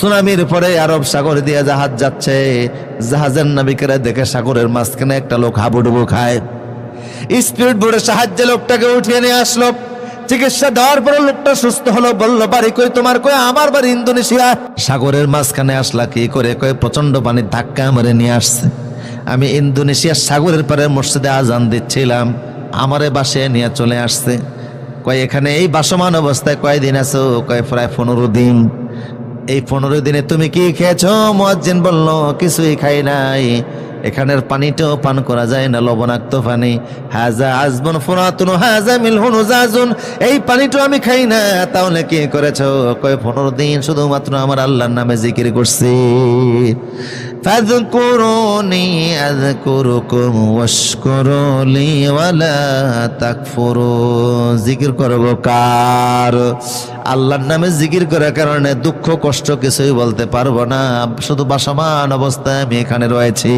সুনামির পরে আরব সাগর দিয়ে জাহাজ যাচ্ছে, জাহাজের নাবিকেরা দেখে সাগরের মাঝখানে একটা লোক হাবুডুবু খায়। স্পিড বোর্ডের সাহায্যে লোকটাকে উঠিয়ে নিয়ে আসলো, চিকিৎসা দেওয়ার পরে লোকটা সুস্থ হলো। বললো বাড়ি কই তোমার? কই আমার বাড়ি ইন্দোনেশিয়া। সাগরের মাঝখানে আসলা কি করে? কই প্রচন্ড পানির ধাক্কা মারে নিয়ে আসছে। আমি ইন্দোনেশিয়ার সাগরের পারে মসজিদে আজান দিচ্ছিলাম, আমারে বাসে নিয়ে চলে আসছে। কয় এখানে এই বাসমান অবস্থায় কয়দিন আছো? কয় প্রায় 15 দিন। এই 15 দিনে তুমি কি খেয়েছো? মুয়াজ্জিন বলল কিছুই খাই নাই, এখানের পানিটাও পান করা যায় না, লবণাক্ত পানি। হাজা আজবুন ফুরাতুন হাজা মিলহুন উজাজুন, এই পানিটাও আমি খাই না। তাহলে কি করেছো? কয় 15 দিন শুধুমাত্র আমার আল্লাহর নামে জিকির করছি। ফাযকুরুনি আযকুরুকুম ওয়াশকুরু লি ওয়ালা তাকফুরু। জিকির করব কার? আল্লাহর নামে জিকির করার কারণে দুঃখ কষ্ট কিছুই বলতে পারবো না, শুধু বাসমান অবস্থায় আমি এখানে রয়েছি।